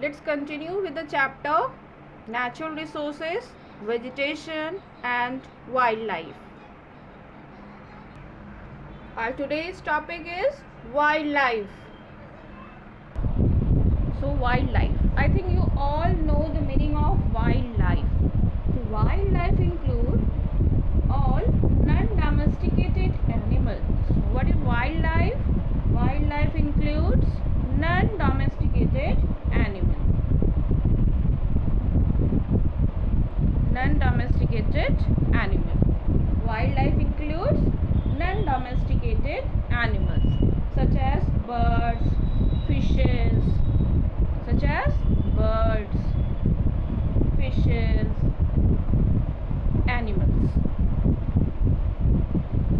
Let's continue with the chapter Natural Resources, Vegetation and Wildlife. Our today's topic is wildlife. So wildlife. I think you all know the meaning of wildlife. So wildlife include all non-domesticated animals. So what is wildlife? Wildlife includes non-domesticated animals. Non-domesticated animal. Wildlife includes non-domesticated animals such as birds, fishes, animals.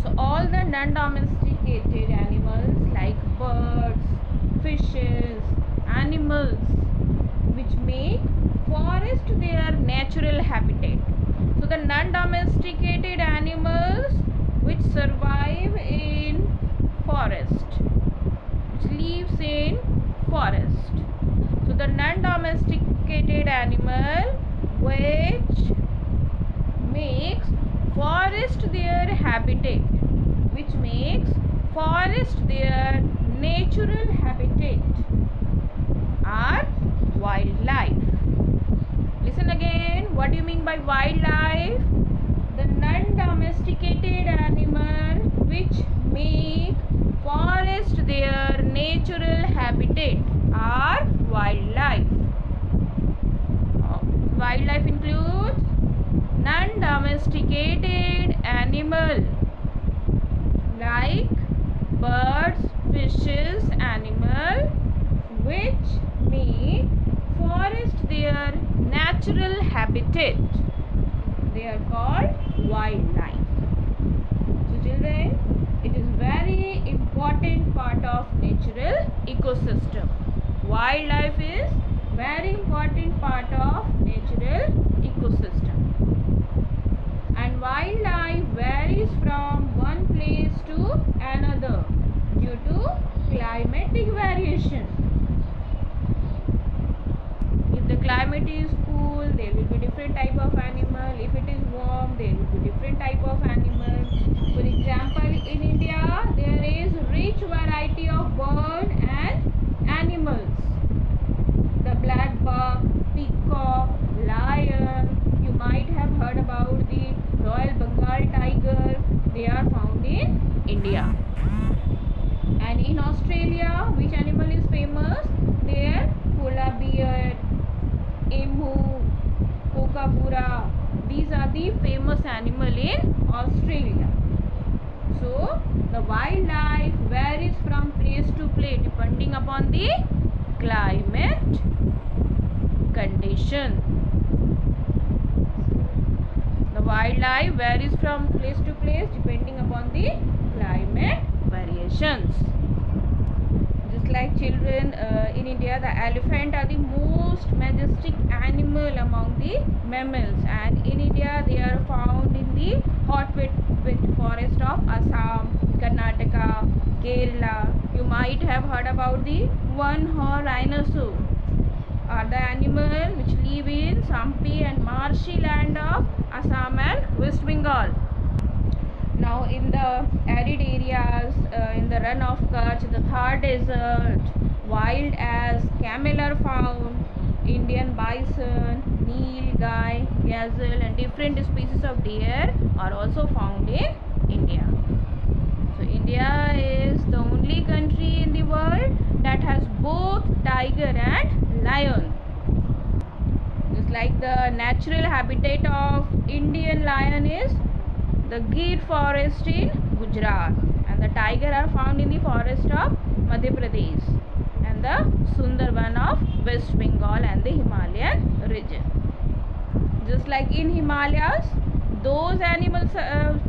So all the non-domesticated animals like birds, fishes, animals which make forest their natural habitat. So the non-domesticated animals which survive in forest, which lives in forest. So the non-domesticated animal which makes forest their habitat, which makes forest their natural habitat are wildlife. Listen again, what do you mean by wildlife? The non-domesticated animal which make forest their natural habitat are wildlife. Wildlife includes non-domesticated animal like birds, fishes, animal which make forest their natural habitat. They are called wildlife. So children, it is very important part of natural ecosystem. Wildlife is very important part of natural ecosystem. And wildlife varies from one place to another due to climatic variation. If the climate is cool, there will be different type of animal. If it is warm, there will be different type of animal. For example, in India, there is rich variety of bird and animals. The black buck, peacock, lion. You might have heard about the Royal Bengal tiger. They are found in India. And in Australia, which animal is famous? There, polar bear, emu, kookaburra. These are the famous animal in Australia. So the wildlife varies from place to place depending upon the climate condition. The wildlife varies from place to place depending upon the climate variations. Just like children, in India, the elephant are the most majestic animal among the mammals, and in India they are found in the hotwet forest of Assam, Karnataka, Kerala. You might have heard about the one-horned rhinoceros are the animal which live in swampy and marshy land of Assam and West Bengal. Now in the arid areas, in the run of Kutch, the Thar desert, wild ass, camel are found, Indian bison, nilgai, gazelle and different species of deer are also found in India. So India is the only country in the world that has both tiger and lion. Just like the natural habitat of Indian lion is the Gir forest in Gujarat, and the tiger are found in the forest of Madhya Pradesh and the Sundarban of West Bengal and the Himalayan region. Just like in Himalayas, those animals are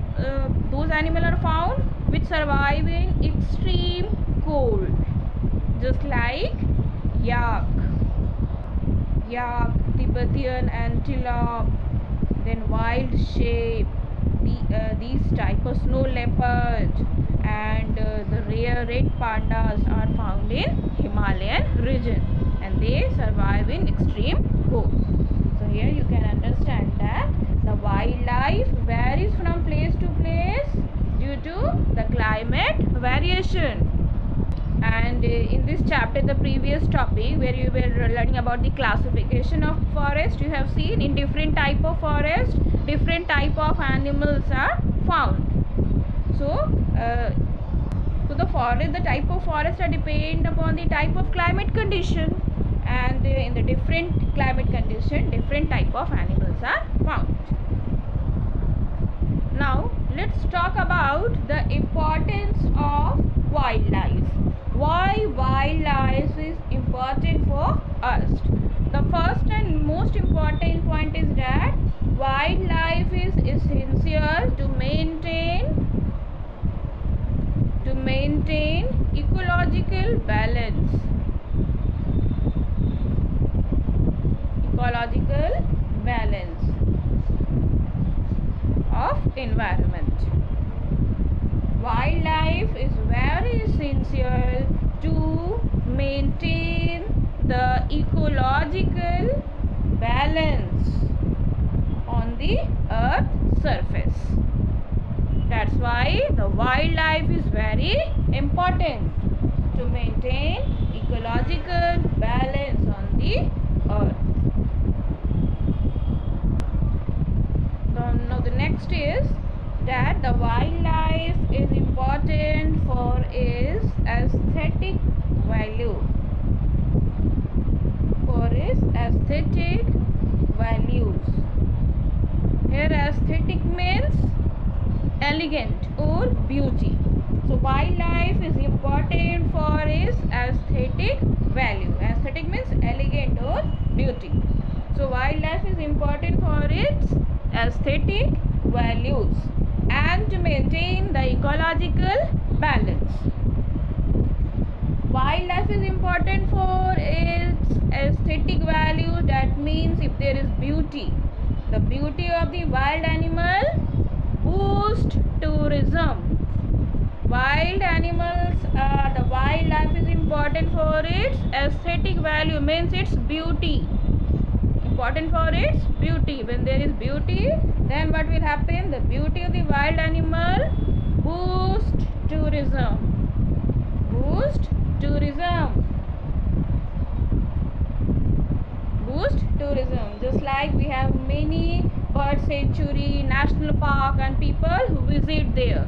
found which survive in extreme cold, just like yak, Tibetan antelope, then wild sheep, these type of snow leopards and the rare red pandas are found in Himalayan region, and they survive in extreme cold. So here you can understand that the wildlife varies from place to place due to the climate variation. And in this chapter, the previous topic where you were learning about the classification of forest, you have seen in different type of forest, different type of animals are found. So the forest, the type of forest are depend upon the type of climate condition, and in the different climate condition, different type of animals are found. Now let's talk about the importance of wildlife. Why wildlife is important for us? The first and most important point is that wildlife is essential to maintain ecological balance. Ecological balance of environment. Wildlife is very essential to maintain the ecological balance on the earth's surface. That's why the wildlife is very important to maintain ecological balance on the earth. Now the next is that the wildlife is important for its aesthetic value. For its aesthetic values. Here aesthetic means elegant or beauty. So wildlife is important for its aesthetic value. Aesthetic means elegant or beauty. So wildlife is important for its aesthetic values and to maintain the ecological balance. Wildlife is important for its aesthetic value. That means if there is beauty, the beauty of the wild animal boost tourism. Wild animals, the wildlife is important for its aesthetic value, means its beauty. Important for its beauty. When there is beauty, then what will happen? The beauty of the wild animal boost tourism. Boost tourism. Boost tourism. Just like we have many bird sanctuary, national park, and people who visit there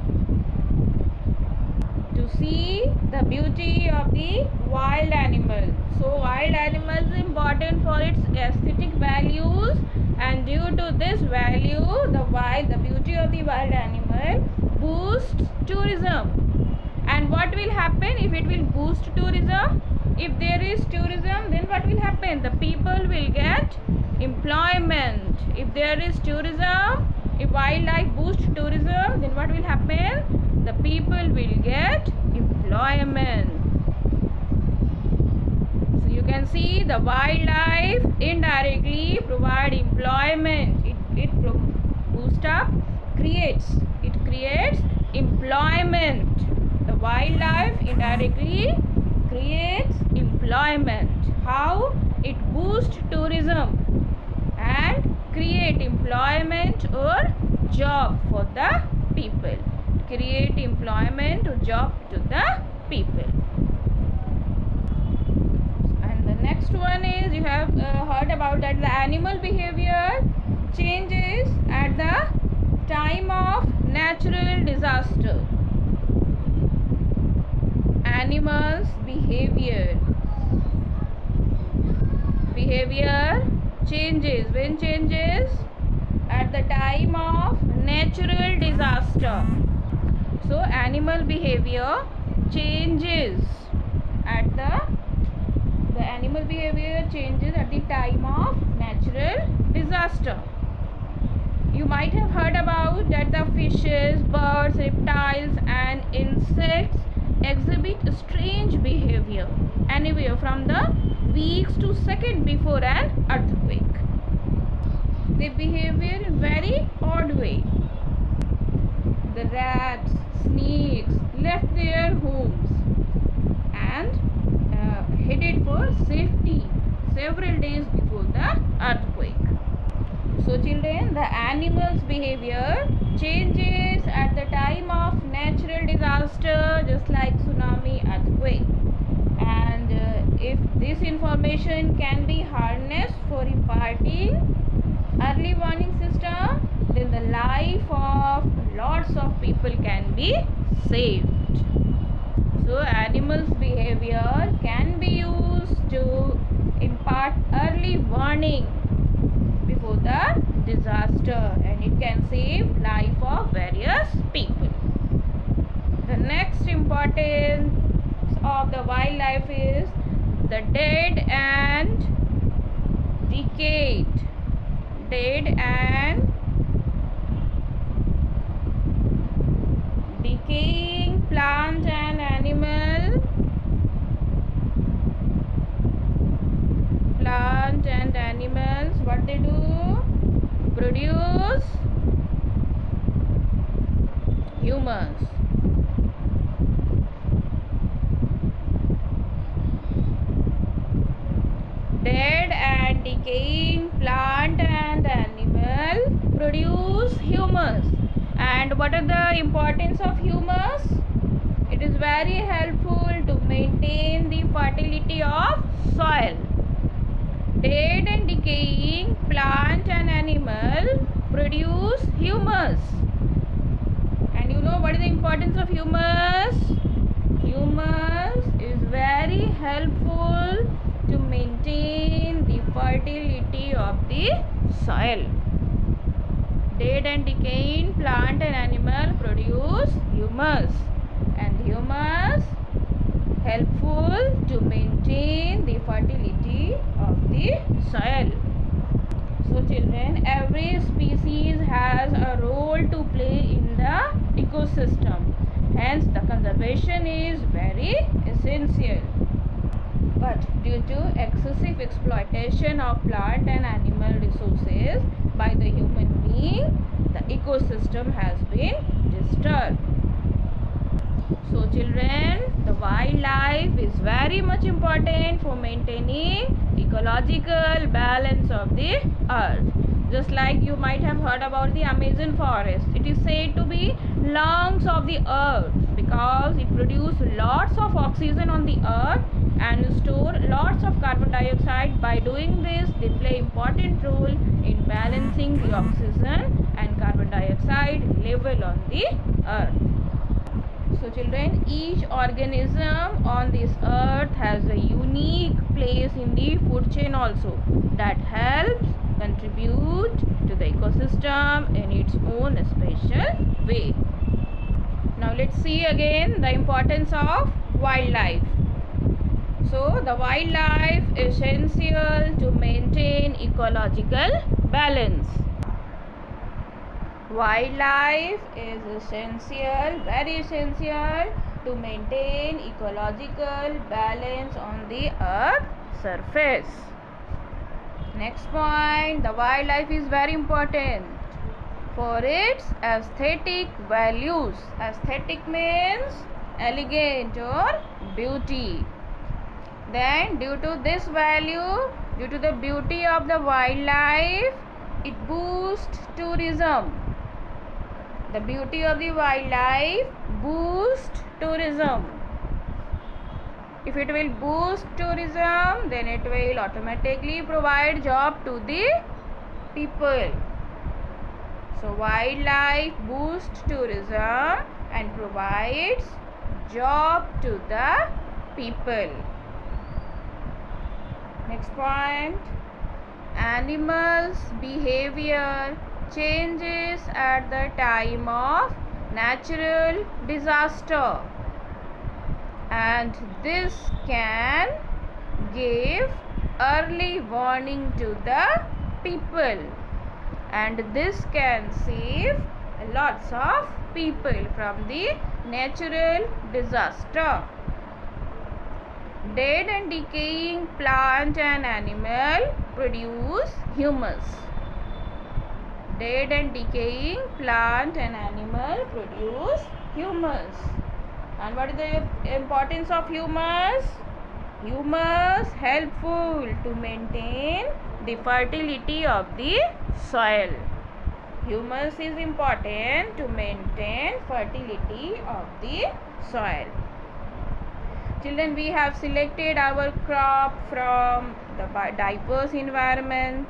to see the beauty of the wild animal. So wild animal is important for its aesthetic values, and due to this value, the beauty of the wild animal boosts tourism. And what will happen if it will boost tourism? If there is tourism, then what will happen? The people will get employment. If there is tourism, if wildlife boosts tourism, then what will happen? The people will get employment. So you can see the wildlife indirectly provide employment. It boosts up, creates employment. The wildlife indirectly creates employment. How? It boosts tourism and create employment or job for the people. Create employment or job to the people. And the next one is, you have heard about that the animal behavior changes at the time of natural disaster. Animals behavior changes. When changes? At the time of natural disaster. So animal behavior changes at the animal behavior changes at the time of natural disaster. You might have heard about that the fishes, birds, reptiles and insects exhibit strange behavior anywhere from the weeks to seconds before an earthquake. They behave in very odd way. The rats, snakes their homes and headed for safety several days before the earthquake. So children, the animal's behavior changes at the time of natural disaster, just like tsunami, earthquake. And if this information can be harnessed for imparting early warning system, then the life of lots of people can be saved. So animals' behavior can be used to impart early warning before the disaster, and it can save life of various people. The next importance of the wildlife is the dead and decayed. Dead and decaying plant and animal. Plant and animals, what they do? Produce humus. Dead and decaying plant and animal produce humus. And what are the importance of humus? It is very helpful to maintain the fertility of soil. Dead and decaying plant and animal produce humus. And you know what is the importance of humus? Humus is very helpful to maintain the fertility of the soil. Dead and decaying plant and animal produce humus, and humus helpful to maintain the fertility of the soil. So children, every species has a role to play in the ecosystem. Hence the conservation is very essential. But due to excessive exploitation of plant and animal resources by the human being, the ecosystem has been disturbed. So children, the wildlife is very much important for maintaining ecological balance of the earth. Just like you might have heard about the Amazon forest. It is said to be lungs of the earth because it produces lots of oxygen on the earth and store lots of carbon dioxide. By doing this, they play important role in balancing the oxygen and carbon dioxide level on the earth. So children, each organism on this earth has a unique place in the food chain also that helps contribute to the ecosystem in its own special way. Now let's see again the importance of wildlife. So the wildlife is essential to maintain ecological balance. Wildlife is essential, very essential to maintain ecological balance on the earth surface. Next point, the wildlife is very important for its aesthetic values. Aesthetic means elegant or beauty. Then due to this value, due to the beauty of the wildlife, it boosts tourism. The beauty of the wildlife boosts tourism. If it will boost tourism, then it will automatically provide job to the people. So wildlife boosts tourism and provides job to the people. Next point, animals' behavior changes at the time of natural disaster, and this can give early warning to the people, and this can save lots of people from the natural disaster. Dead and decaying plant and animal produce humus. Dead and decaying plant and animal produce humus. And what is the importance of humus? Humus helpful to maintain the fertility of the soil. Humus is important to maintain fertility of the soil. Children, we have selected our crop from the diverse environment,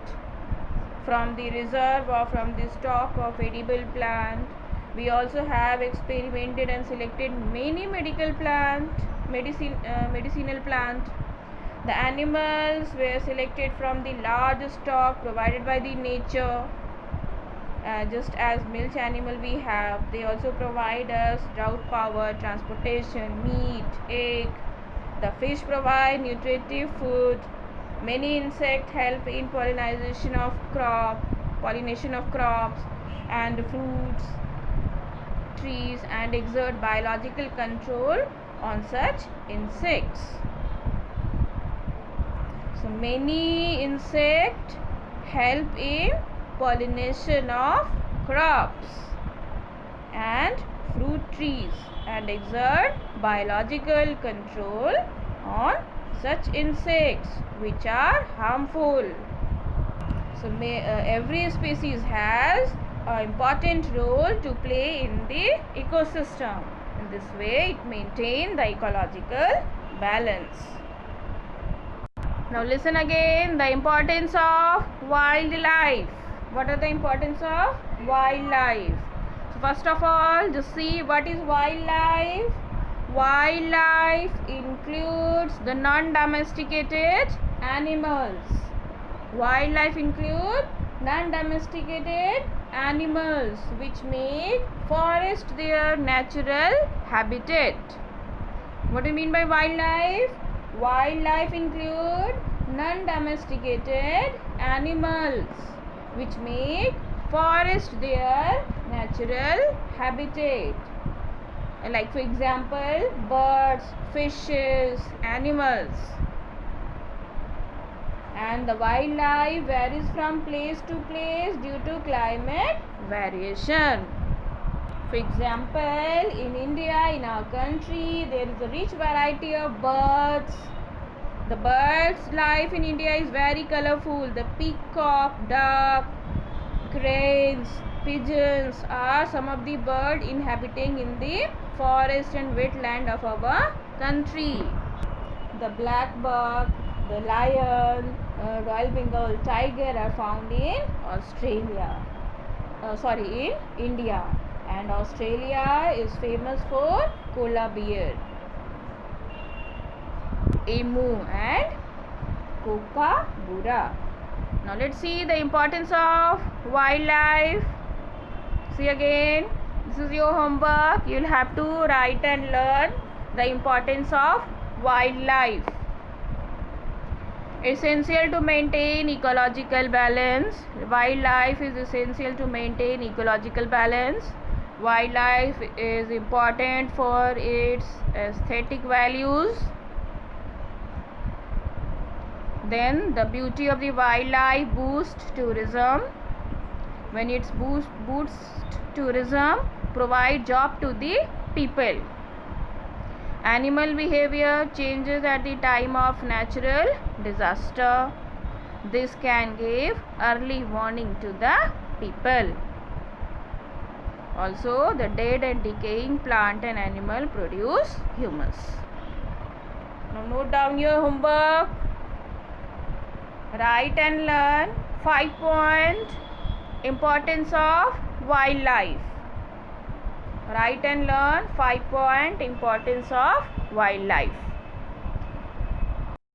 from the reserve or from the stock of edible plant. We also have experimented and selected many medicinal plant. The animals were selected from the large stock provided by the nature. Just as milch animal we have, they also provide us drought power, transportation, meat, egg. The fish provide nutritive food. Many insects help in pollination of crops and fruits, trees, and exert biological control on such insects. So many insects help in pollination of crops and fruit trees and exert biological control on such insects which are harmful. So every species has an important role to play in the ecosystem. In this way it maintains the ecological balance. Now listen again, the importance of wildlife. What are the importance of wildlife? So first of all, just see what is wildlife. Wildlife includes the non-domesticated animals. Wildlife includes non-domesticated animals which make forest their natural habitat. What do you mean by wildlife? Wildlife includes non-domesticated animals which make forest their natural habitat. Like for example, birds, fishes, animals. And the wildlife varies from place to place due to climate variation. For example, in India, in our country, there is a rich variety of birds. The birds' life in India is very colorful. The peacock, duck, cranes, pigeons are some of the birds inhabiting in the forest and wetland of our country. The black buck, the lion, Royal Bengal tiger are found in India. And Australia is famous for koala bear, emu and kookaburra. Now let's see the importance of wildlife. See again, this is your homework. You will have to write and learn the importance of wildlife. Essential to maintain ecological balance. Wildlife is essential to maintain ecological balance. Wildlife is important for its aesthetic values. Then the beauty of the wildlife boosts tourism. When it boosts tourism, provide job to the people. Animal behavior changes at the time of natural disaster. This can give early warning to the people. Also, the dead and decaying plant and animal produce humus. Now note down your homework. Write and learn 5-point importance of wildlife. Write and learn 5-point importance of wildlife.